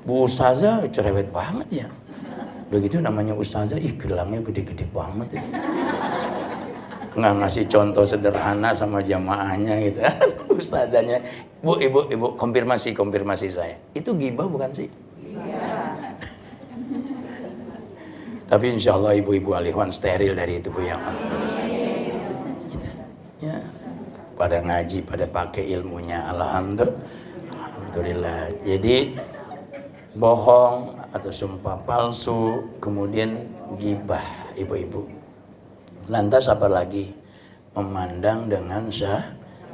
Bu ustazah cerewet banget ya. Begitu namanya ustazah, gelangnya gede-gede banget ya. Nggak ngasih contoh sederhana sama jamaahnya gitu. Ustazahnya, Bu, ibu, konfirmasi saya. Itu ghibah bukan sih? Iya. Tapi insya Allah ibu-ibu Aliwan steril dari itu, Bu, yang ya, pada ngaji, pada pakai ilmunya, alhamdulillah. Jadi bohong atau sumpah palsu, kemudian ghibah, ibu-ibu. Lantas apa lagi? Memandang dengan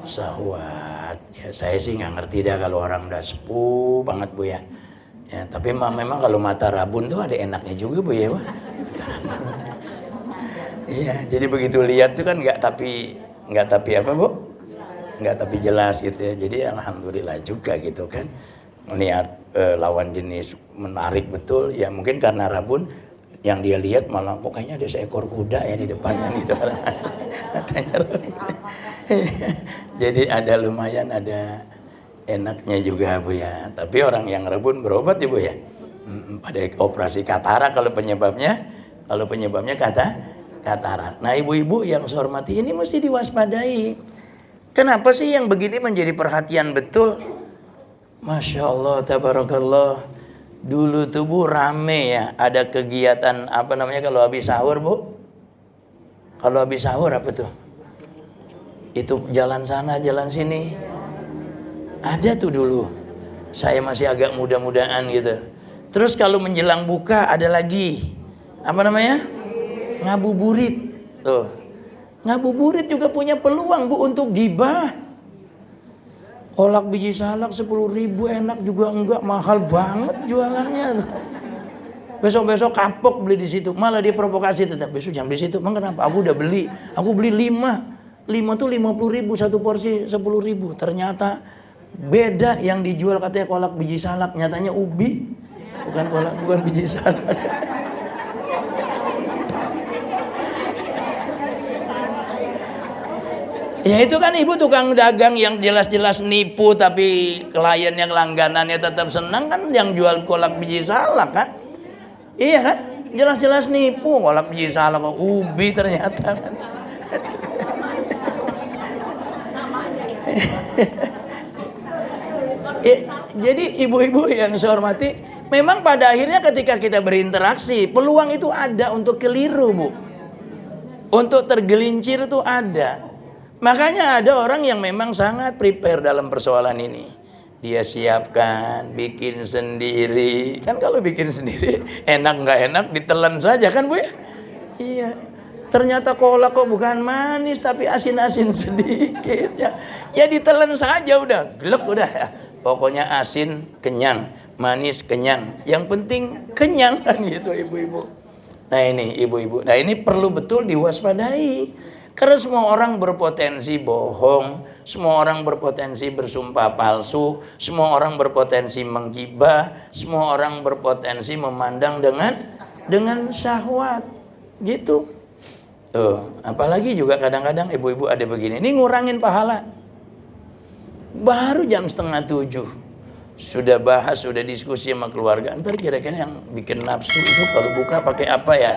syahwat. Ya, saya sih nggak ngerti dah kalau orang udah sepuh banget, Bu ya. Ya, tapi memang kalau mata rabun tuh ada enaknya juga, Bu ya. Iya, jadi begitu lihat tuh kan nggak tapi apa, Bu? Nggak tapi jelas gitu ya. Jadi alhamdulillah juga gitu kan. Lihat lawan jenis menarik betul ya, mungkin karena rabun yang dia lihat malah kok kayaknya ada seekor kuda ya di depannya gitu. Jadi ada lumayan ada enaknya juga, Bu ya. Tapi orang yang rabun berobat ya, Bu ya. Pada operasi katarak kalau penyebabnya katarak. Nah, ibu-ibu yang saya hormati, ini mesti diwaspadai. Kenapa sih yang begini menjadi perhatian betul? Masya Allah, tabarakallah. Dulu tuh, Bu, rame ya. Ada kegiatan kalau habis sahur, Bu? Kalau habis sahur apa tuh? Itu jalan sana, jalan sini. Ada tuh dulu. Saya masih agak muda-mudaan gitu. Terus kalau menjelang buka ada lagi. Ngabuburit. Tuh. Ngabuburit juga punya peluang, Bu, untuk ghibah. Kolak biji salak 10.000 enak juga enggak, mahal banget jualannya. Besok-besok kapok beli di situ, malah dia provokasi tetap besok jangan beli situ. Emang kenapa? Aku udah beli, aku beli 5 tuh 50.000 satu porsi 10.000. Ternyata beda yang dijual katanya kolak biji salak, nyatanya ubi, bukan biji salak. Ya itu kan ibu tukang dagang yang jelas-jelas nipu tapi klien yang langganannya tetap senang kan, yang jual kolak biji salak kan. Iya kan? Jelas-jelas nipu, kolak biji salak ubi ternyata kan. Jadi ibu-ibu yang saya hormati, memang pada akhirnya ketika kita berinteraksi, peluang itu ada untuk keliru, Bu. Untuk tergelincir itu ada. Makanya ada orang yang memang sangat prepare dalam persoalan ini. Dia siapkan, bikin sendiri. Kan kalau bikin sendiri, enak nggak enak ditelan saja kan, Bu ya? Iya. Ternyata kolak kok bukan manis tapi asin-asin sedikit ya. Ya ditelan saja udah, gelek udah ya. Pokoknya asin kenyang, manis kenyang. Yang penting kenyang kan gitu, ibu-ibu. Nah ini ibu-ibu. Nah ini perlu betul diwaspadai. Karena semua orang berpotensi bohong, semua orang berpotensi bersumpah palsu, semua orang berpotensi menggibah, semua orang berpotensi memandang dengan dengan syahwat. Gitu. Tuh, apalagi juga kadang-kadang ibu-ibu ada begini. Ini ngurangin pahala. Baru jam 6:30. Sudah bahas, sudah diskusi sama keluarga. Ntar kira-kira yang bikin nafsu itu kalau buka pakai apa ya?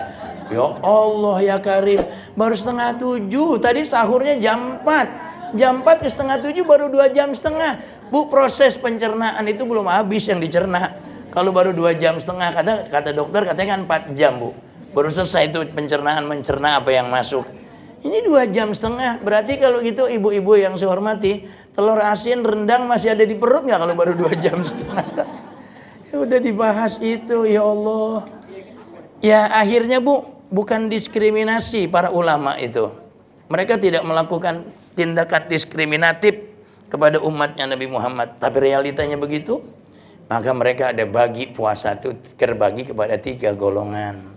Ya Allah ya Karim. Baru 6:30. Tadi sahurnya jam 4. Jam 4 ke 6:30 baru 2 jam setengah. Bu, proses pencernaan itu belum habis yang dicerna. Kalau baru 2 jam setengah, kata dokter katanya kan 4 jam, Bu. Baru selesai itu pencernaan, mencerna apa yang masuk. Ini 2 jam setengah. Berarti kalau gitu ibu-ibu yang saya hormati, telur asin rendang masih ada di perut nggak kalau baru 2 jam setengah? Ya udah dibahas itu, ya Allah. Ya akhirnya Bu, bukan diskriminasi para ulama itu. Mereka tidak melakukan tindakan diskriminatif kepada umatnya Nabi Muhammad. Tapi realitanya begitu. Maka mereka ada bagi puasa itu terbagi kepada 3 golongan.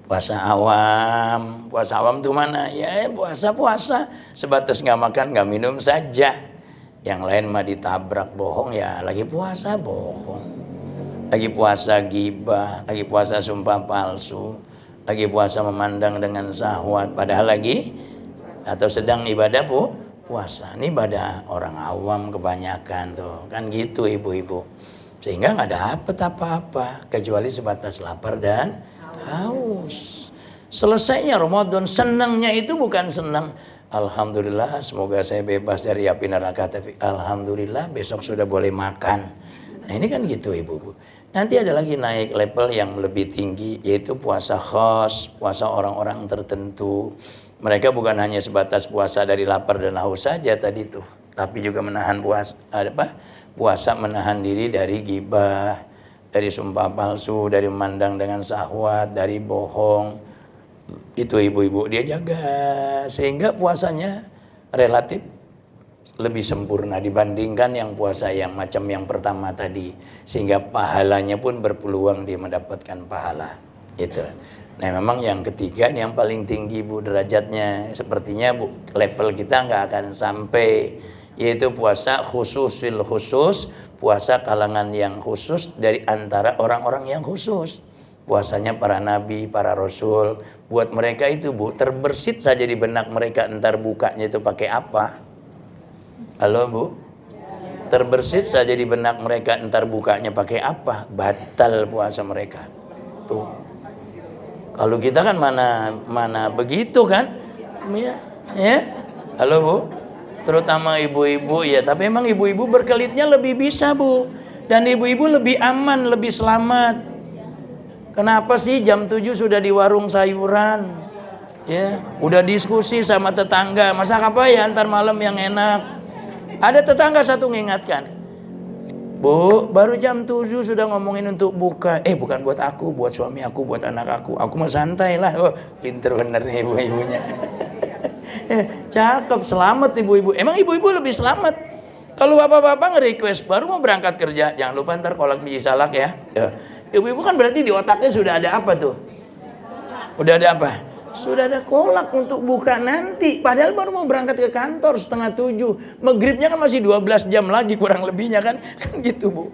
Puasa awam itu mana? Ya puasa sebatas nggak makan nggak minum saja. Yang lain mah ditabrak bohong ya lagi puasa bohong, lagi puasa gibah, lagi puasa sumpah palsu, lagi puasa memandang dengan syahwat padahal lagi atau sedang ibadah puasa. Ini ibadah orang awam kebanyakan tuh kan gitu ibu-ibu, sehingga nggak dapet apa-apa kecuali sebatas lapar dan haus. Selesainya Ramadan, senangnya itu bukan senang alhamdulillah semoga saya bebas dari api neraka, tapi alhamdulillah besok sudah boleh makan. Nah ini kan gitu ibu-ibu. Nanti ada lagi naik level yang lebih tinggi, yaitu puasa khas, puasa orang-orang tertentu. Mereka bukan hanya sebatas puasa dari lapar dan haus saja tadi tuh, tapi juga menahan puasa menahan diri dari gibah, dari sumpah palsu, dari memandang dengan syahwat, dari bohong. Itu ibu-ibu dia jaga sehingga puasanya relatif lebih sempurna dibandingkan yang puasa yang macam yang pertama tadi, sehingga pahalanya pun berpeluang dia mendapatkan pahala. Itu. Nah memang yang ketiga yang paling tinggi Bu derajatnya, sepertinya Bu level kita nggak akan sampai, yaitu puasa khususil khusus, puasa kalangan yang khusus dari antara orang-orang yang khusus. Puasanya para nabi, para rasul. Buat mereka itu Bu, terbersit saja di benak mereka entar bukanya itu pakai apa. Halo Bu? Terbersit saja di benak mereka entar bukanya pakai apa. Batal puasa mereka. Tuh. Kalau kita kan mana begitu kan? Ya. Halo Bu? Terutama ibu-ibu ya, tapi emang ibu-ibu berkelitnya lebih bisa Bu, dan ibu-ibu lebih aman, lebih selamat. Kenapa sih jam 7 sudah di warung sayuran? Ya, udah diskusi sama tetangga, masak apa ya antar malam yang enak. Ada tetangga satu mengingatkan, Bu, baru jam 7 sudah ngomongin untuk buka. Bukan buat aku, buat suami aku, buat anak aku. Aku mah santai lah. Oh, pinter bener nih ibu-ibunya. Cakep, selamat ibu-ibu. Emang ibu-ibu lebih selamat. Kalau bapak-bapak nge-request baru mau berangkat kerja, jangan lupa ntar kolak biji salak ya. Ibu-ibu kan berarti di otaknya sudah ada apa tuh? Udah ada apa? Sudah ada kolak untuk buka nanti. Padahal baru mau berangkat ke kantor 6:30. Maghribnya kan masih 12 jam lagi kurang lebihnya kan. Kan gitu Bu.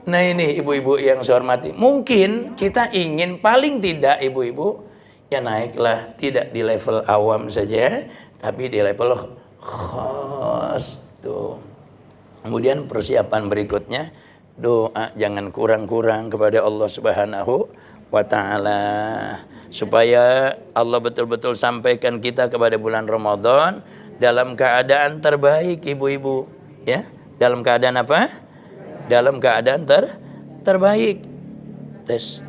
Nah ini ibu-ibu yang saya hormati. Mungkin kita ingin paling tidak ibu-ibu ya naiklah, tidak di level awam saja, tapi di level khas tuh. Kemudian persiapan berikutnya, doa jangan kurang-kurang kepada Allah Subhanahu wa ta'ala, supaya Allah betul-betul sampaikan kita kepada bulan Ramadan dalam keadaan terbaik ibu-ibu ya. Dalam keadaan apa? Dalam keadaan terbaik. Tes.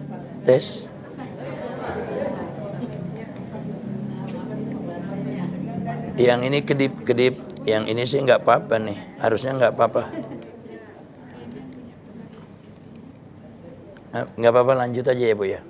Yang ini kedip-kedip, yang ini sih nggak apa-apa nih, harusnya nggak apa-apa. Nggak apa-apa, lanjut aja ya Bu ya.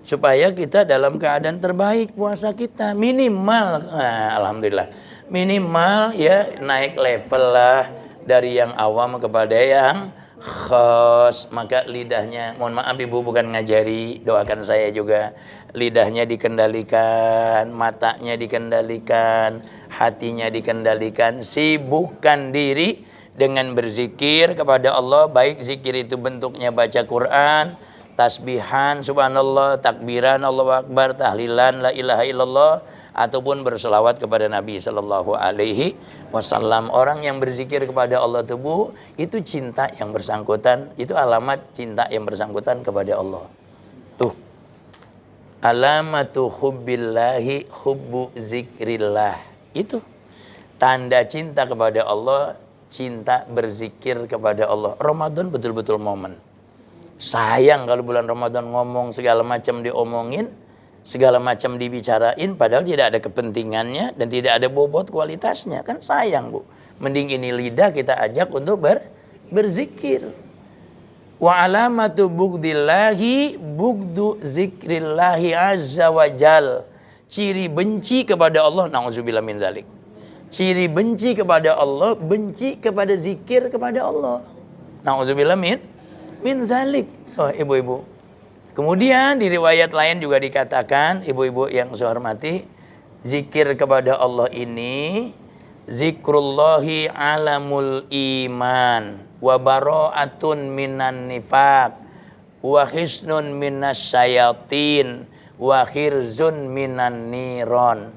Supaya kita dalam keadaan terbaik puasa kita minimal, alhamdulillah minimal ya naik level lah dari yang awam kepada yang khas. Maka lidahnya, mohon maaf Ibu bukan ngajari, doakan saya juga, lidahnya dikendalikan, matanya dikendalikan, hatinya dikendalikan, sibukkan diri dengan berzikir kepada Allah, baik zikir itu bentuknya baca Quran, tasbihan, subhanallah, takbiran, Allahu Akbar, tahlilan, la ilaha illallah, ataupun berselawat kepada Nabi Sallallahu Alaihi Wasallam. Orang yang berzikir kepada Allah tebu, itu cinta yang bersangkutan, itu alamat cinta yang bersangkutan kepada Allah. Tuh, alamatu hubbillahi hubbu zikrillah. Itu tanda cinta kepada Allah, cinta berzikir kepada Allah. Ramadan betul-betul momen. Sayang kalau bulan Ramadan ngomong segala macam diomongin, segala macam dibicarain, padahal tidak ada kepentingannya dan tidak ada bobot kualitasnya. Kan sayang, Bu. Mending ini lidah kita ajak untuk berzikir. Wa alamatu bugdillahi bugdu zikrillahi azza wa jal. Ciri benci kepada Allah, na'udzubillah min dzalik. Ciri benci kepada Allah, benci kepada zikir kepada Allah. Na'udzubillah min zalik. Oh, ibu-ibu. Kemudian di riwayat lain juga dikatakan, ibu-ibu yang saya hormati, zikir kepada Allah ini zikrullahi alamul iman wa bara'atun minan nifaq wa hisnun minasyayatin wa khirzun minan niron.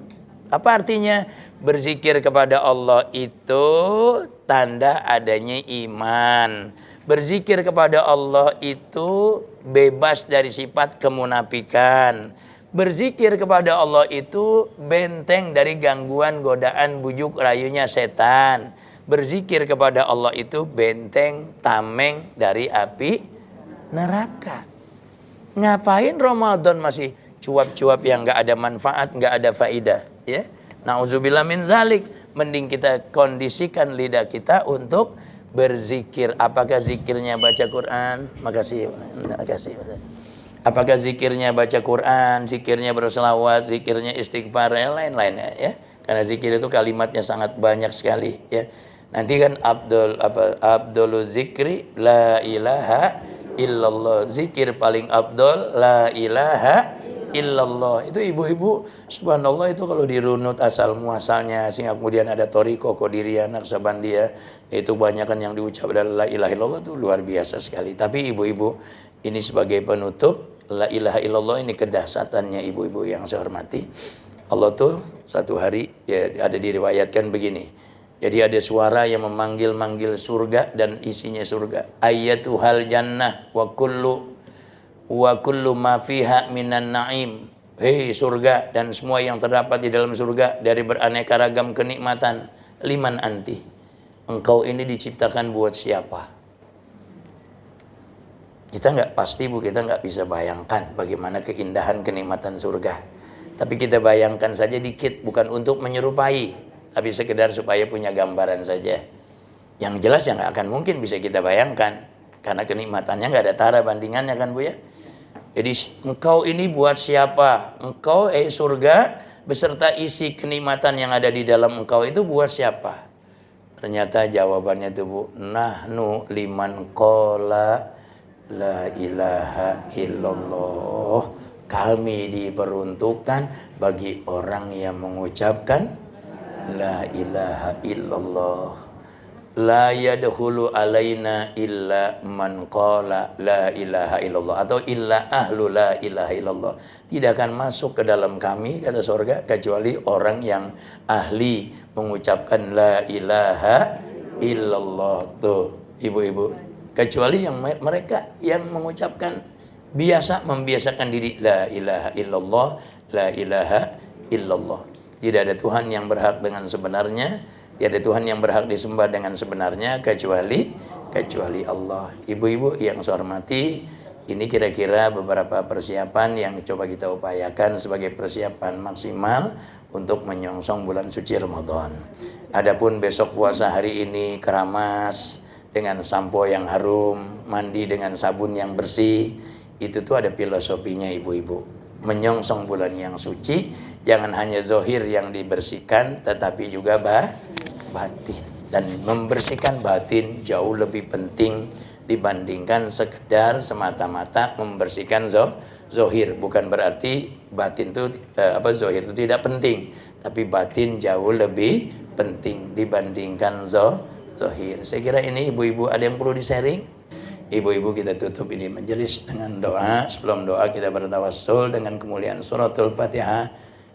Apa artinya? Berzikir kepada Allah itu tanda adanya iman. Berzikir kepada Allah itu bebas dari sifat kemunafikan. Berzikir kepada Allah itu benteng dari gangguan, godaan, bujuk rayunya setan. Berzikir kepada Allah itu benteng, tameng dari api neraka. Ngapain Ramadan masih cuap-cuap yang nggak ada manfaat, nggak ada faidah, ya? Nauzubillah min zalik. Mending kita kondisikan lidah kita untuk berzikir. Apakah zikirnya baca Quran? Makasih. Apakah zikirnya baca Quran, zikirnya berselawat, zikirnya istighfar, yang lain-lainnya, ya? Karena zikir itu kalimatnya sangat banyak sekali, ya. Nanti kan Abdul zikri la ilaha illallah. Zikir paling abdul la ilaha illallah. Itu ibu-ibu, subhanallah, itu kalau dirunut asal muasalnya, sehingga kemudian ada Toriko, Qadiriyah, Naqsabandiyah, itu banyak kan yang diucap adalah la ilaha illallah, itu luar biasa sekali. Tapi ibu-ibu, ini sebagai penutup, la ilaha illallah ini kedahsyatannya ibu-ibu yang saya hormati. Allah tuh satu hari, ya, ada diriwayatkan begini. Jadi ada suara yang memanggil-manggil surga dan isinya surga. Ayyatuhal jannah wa kullu ma fiha minan na'im. Hei surga dan semua yang terdapat di dalam surga dari beraneka ragam kenikmatan. Liman anti. Engkau ini diciptakan buat siapa? Kita nggak pasti, Bu, kita nggak bisa bayangkan bagaimana keindahan kenikmatan surga. Tapi kita bayangkan saja dikit, bukan untuk menyerupai, tapi sekedar supaya punya gambaran saja. Yang jelas yang nggak akan mungkin bisa kita bayangkan, karena kenikmatannya nggak ada tara bandingannya kan, Bu, ya. Jadi engkau ini buat siapa? Engkau, surga beserta isi kenikmatan yang ada di dalam engkau itu buat siapa? Ternyata jawabannya itu, Bu, nahnu liman qala la ilaha illallah. Kami diperuntukkan bagi orang yang mengucapkan la ilaha illallah. La yadkhulu alaina illa man qala la ilaha illallah, atau illa ahlu la ilaha illallah. Tidak akan masuk ke dalam kami, kata surga, kecuali orang yang ahli mengucapkan la ilaha illallah. Tuh ibu-ibu, kecuali yang mereka yang mengucapkan membiasakan diri la ilaha illallah, la ilaha illallah. Tidak ada Tuhan yang berhak dengan sebenarnya, tidak ada Tuhan yang berhak disembah dengan sebenarnya kecuali Allah. Ibu-ibu yang saya hormati, ini kira-kira beberapa persiapan yang coba kita upayakan sebagai persiapan maksimal untuk menyongsong bulan suci Ramadan. Adapun besok puasa hari ini keramas dengan sampo yang harum, mandi dengan sabun yang bersih, itu tuh ada filosofinya ibu-ibu. Menyongsong bulan yang suci, jangan hanya zohir yang dibersihkan, tetapi juga batin. Dan membersihkan batin jauh lebih penting dibandingkan sekedar semata-mata membersihkan zohir. Bukan berarti batin itu zohir itu tidak penting, tapi batin jauh lebih penting dibandingkan zohir. Saya kira ini ibu-ibu ada yang perlu di-sharing. Ibu-ibu kita tutup ini majelis dengan doa. Sebelum doa kita bertawassul dengan kemuliaan suratul Fatihah.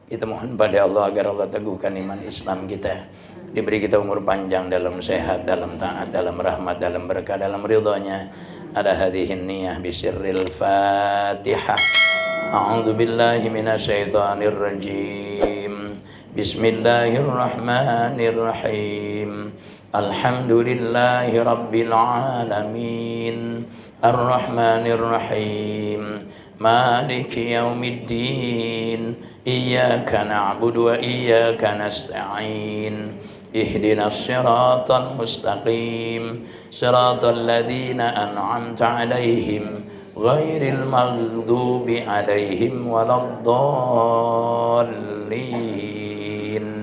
Kita mohon pada Allah agar Allah teguhkan iman Islam kita. Diberi kita umur panjang dalam sehat, dalam taat, dalam rahmat, dalam berkah, dalam ridhonya. Ada hadihin niyah bisirril Fatihah. A'udzu billahi minasyaitonir rajim. Bismillahirrahmanirrahim. Alhamdulillahi rabbil alamin. Ar-Rahmanir Rahim. Maliki yaumiddin. Iyyaka na'budu wa iyyaka nasta'in. Ihdinas siratal mustaqim. Siratal ladzina an'amta 'alaihim ghairil maghdubi 'alaihim waladdallin.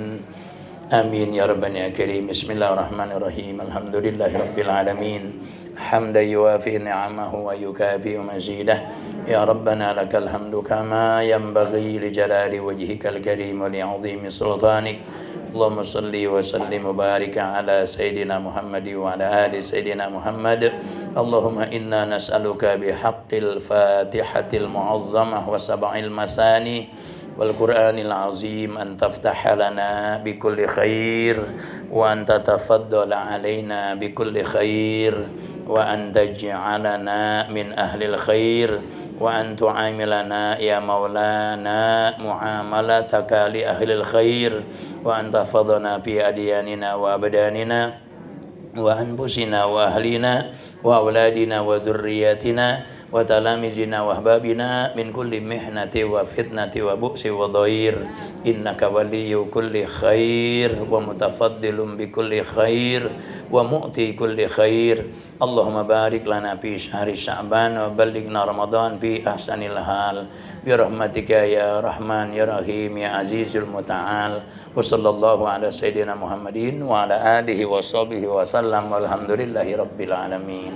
Amin ya rabbal ya karim. Bismillahirrahmanirrahim. Alhamdulillahirabbil alamin. Hamdan yuwafi ni'amahu wa yukafi mazidah. Ya rabbana lakal hamdu kama yanbaghi li jalali wajhikal karim wa li 'azimi sultanik. Allahumma salli wa sallim wa barik ala sayyidina Muhammad wa ala ali sayyidina Muhammad. Allahumma inna nas'aluka bihaqqil Fatihatil mu'azzamah wa sab'il masani wal Qur'anil azim an taftaha lana bi kulli khair wa an tatafaddala alaina bi kulli khair wa an taj'alana min ahlil khair wa an tu'amilana ya maulana muamalataka li ahlil khair wa an tafadhana fi adyanina wa abdanina wa anfusina wa ahlina wa auladina wa dhurriyyatina wa talamizina wa ahbabina min kulli mihnati wa fitnati wa bu'si wa dhair. Innaka waliyyu kulli khair wa mutafaddilun bi kulli khair wa mu'ti kulli khair. Allahumma barik lana fi syahri Sya'ban wa ballighna Ramadan fi ahsanil hal bi rahmatika ya Rahman ya Rahim ya Azizul Muta'al. Wa sallallahu ala sayyidina Muhammadin wa ala alihi wa sahbihi wa sallam walhamdulillahi rabbil alamin.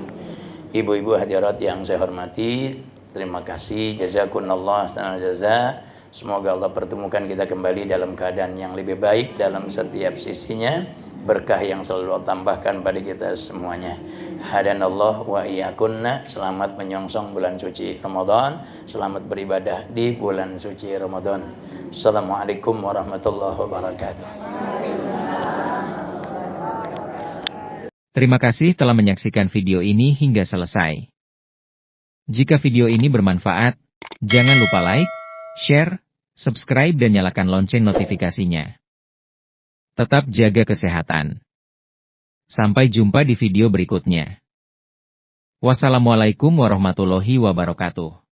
Ibu-ibu hadirat yang saya hormati, terima kasih, jazakumullah khairan jazaa. Semoga Allah pertemukan kita kembali dalam keadaan yang lebih baik dalam setiap sisinya, berkah yang selalu Allah tambahkan pada kita semuanya. Hadanallah wa iyyakunna. Selamat menyongsong bulan suci Ramadan, selamat beribadah di bulan suci Ramadan. Assalamualaikum warahmatullahi wabarakatuh. Terima kasih telah menyaksikan video ini hingga selesai. Jika video ini bermanfaat, jangan lupa like, share, subscribe dan nyalakan lonceng notifikasinya. Tetap jaga kesehatan. Sampai jumpa di video berikutnya. Wassalamualaikum warahmatullahi wabarakatuh.